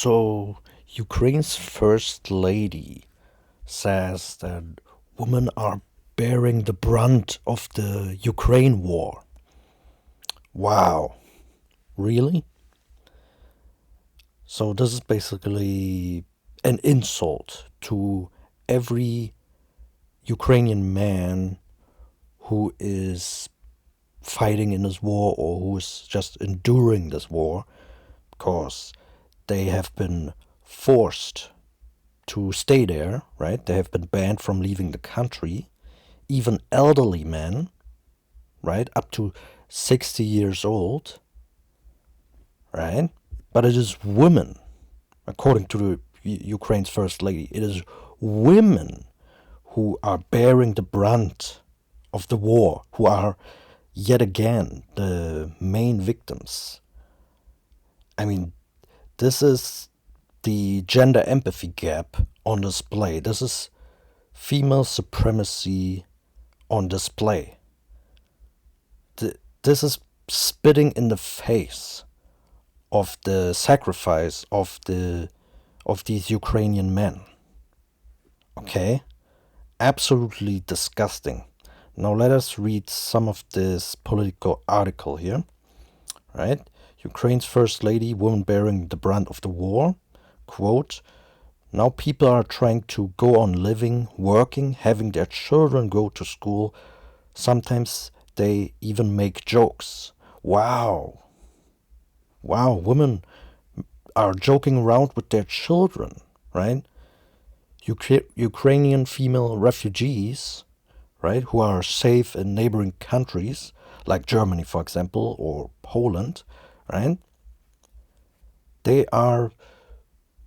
So, Ukraine's first lady says that women are bearing the brunt of the Ukraine war. Wow, really? So, this is basically an insult to every Ukrainian man who is fighting in this war or who is just enduring this war because they have been forced to stay there, right? They have been banned from leaving the country. Even elderly men, right, up to 60 years old, right? But it is women, according to the Ukraine's first lady, it is women who are bearing the brunt of the war, who are yet again the main victims. I mean, this is the gender empathy gap on display. This is female supremacy on display. This is spitting in the face of the sacrifice of these Ukrainian men. Okay? Absolutely disgusting. Now let us read some of this political article here. Right? Ukraine's first lady, woman bearing the brunt of the war. Quote, now people are trying to go on living, working, having their children go to school. Sometimes they even make jokes. Wow. Wow, women are joking around with their children, right? Ukrainian female refugees, right, who are safe in neighboring countries, like Germany, for example, or Poland, right? They are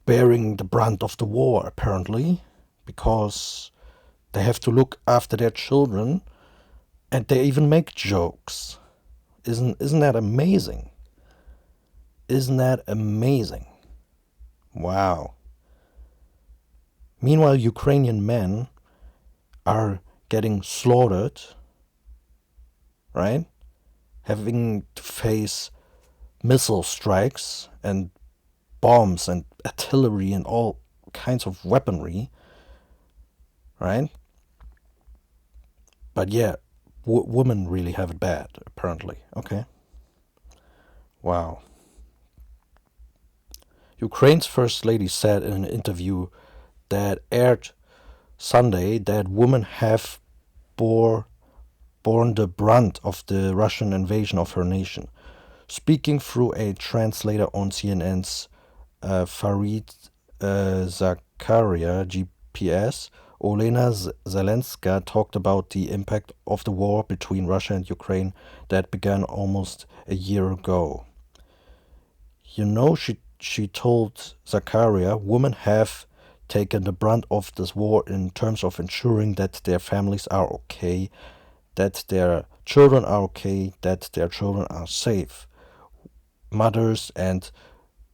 bearing the brunt of the war, apparently, because they have to look after their children, and they even make jokes. Isn't that amazing? Isn't that amazing? Wow. Meanwhile, Ukrainian men are getting slaughtered, right? Having to face missile strikes and bombs and artillery and all kinds of weaponry, right? But yeah, women really have it bad, apparently. Okay. Wow. Ukraine's first lady said in an interview that aired Sunday that women have borne the brunt of the Russian invasion of her nation. Speaking through a translator on CNN's Farid Zakaria GPS, Olena Zelenska talked about the impact of the war between Russia and Ukraine that began almost a year ago. You know, she told Zakaria, women have taken the brunt of this war in terms of ensuring that their families are okay, that their children are okay, that their children are safe. Mothers and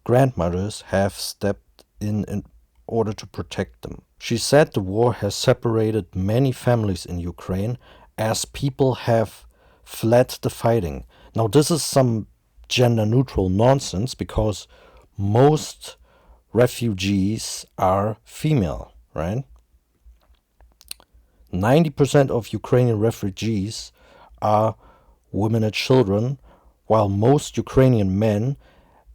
grandmothers have stepped in order to protect them. She said the war has separated many families in Ukraine as people have fled the fighting. Now, this is some gender neutral nonsense because most refugees are female, right? 90% of Ukrainian refugees are women and children, while most Ukrainian men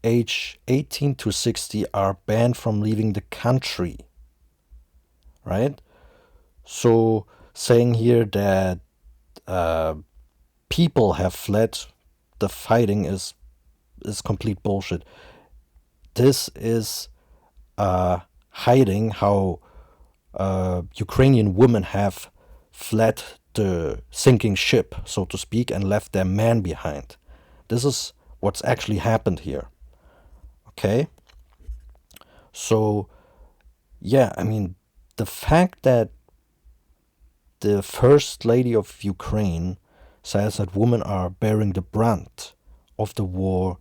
age 18 to 60 are banned from leaving the country, right? So saying here that people have fled the fighting is complete bullshit. This is hiding how Ukrainian women have fled the sinking ship, so to speak, and left their man behind. This is what's actually happened here. Okay? So, yeah, I mean, the fact that the first lady of Ukraine says that women are bearing the brunt of the war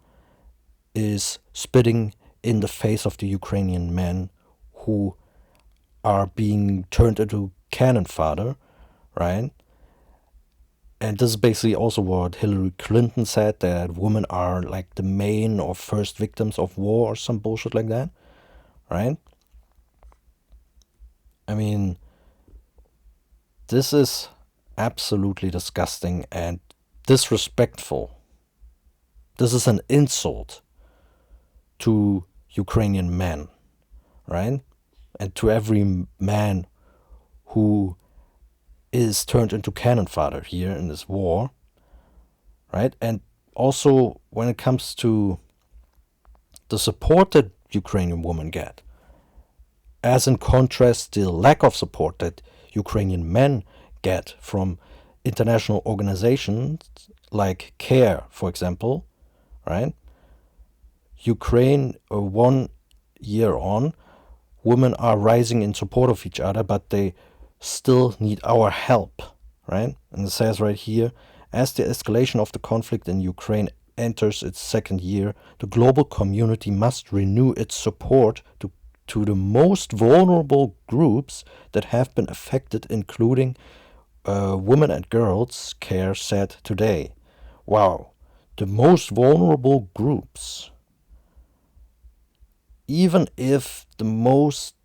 is spitting in the face of the Ukrainian men who are being turned into cannon fodder, right? And this is basically also what Hillary Clinton said, that women are like the main or first victims of war or some bullshit like that. right? I mean, this is absolutely disgusting and disrespectful. This is an insult to Ukrainian men, right? And to every man who is turned into cannon fodder here in this war, right? And also when it comes to the support that Ukrainian women get, as in contrast the lack of support that Ukrainian men get from international organizations like CARE, for example, right? Ukraine, 1 year on, women are rising in support of each other, but they still need our help, right? And it says right here, as the escalation of the conflict in Ukraine enters its second year, the global community must renew its support to the most vulnerable groups that have been affected, including women and girls, CARE said today. Wow, the most vulnerable groups. Even if the most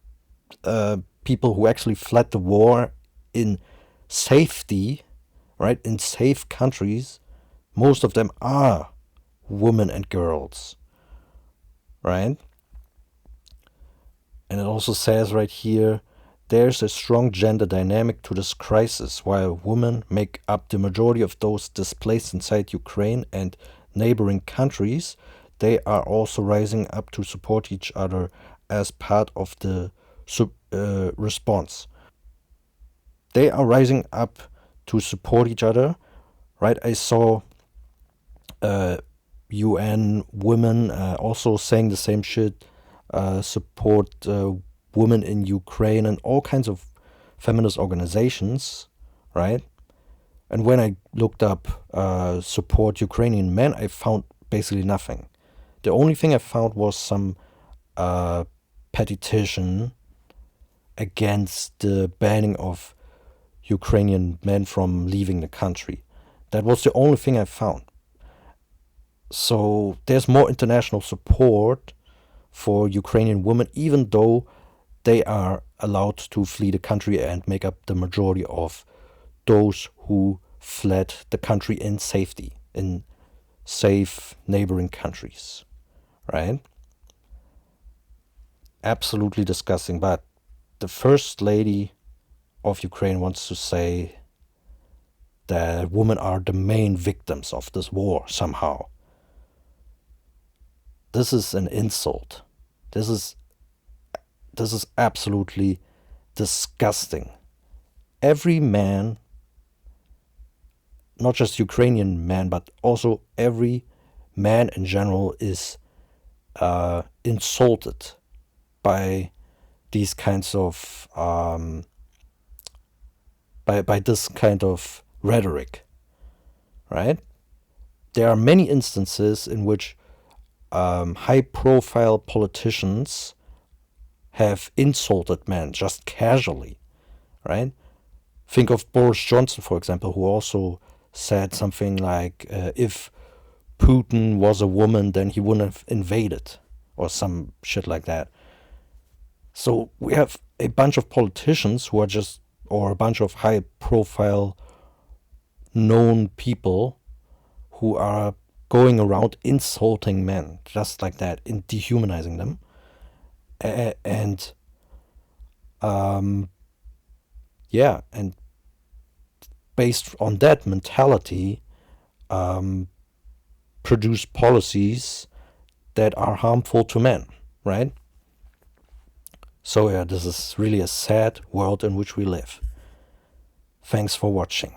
people who actually fled the war in safety, right, in safe countries, most of them are women and girls, right? And it also says right here, there's a strong gender dynamic to this crisis. While women make up the majority of those displaced inside Ukraine and neighboring countries, they are also rising up to support each other as part of the response. They are rising up to support each other, right? I saw UN women also saying the same shit, support women in Ukraine and all kinds of feminist organizations, right? And when I looked up support Ukrainian men, I found basically nothing. The only thing I found was some petition against the banning of Ukrainian men from leaving the country. That was the only thing I found. So there's more international support for Ukrainian women, even though they are allowed to flee the country and make up the majority of those who fled the country in safety, in safe neighboring countries, right? Absolutely disgusting. But the First Lady of Ukraine wants to say that women are the main victims of this war somehow. This is an insult. This is absolutely disgusting. Every man, not just Ukrainian man, but also every man in general is insulted by these kinds of by this kind of rhetoric, right? There are many instances in which high-profile politicians have insulted men just casually, right? Think of Boris Johnson, for example, who also said something like, if Putin was a woman, then he wouldn't have invaded, or some shit like that. So we have a bunch of politicians who are just, or a bunch of high-profile known people who are going around insulting men just like that, in dehumanizing them, and yeah, and based on that mentality, produce policies that are harmful to men, right? So yeah, this is really a sad world in which we live. Thanks for watching.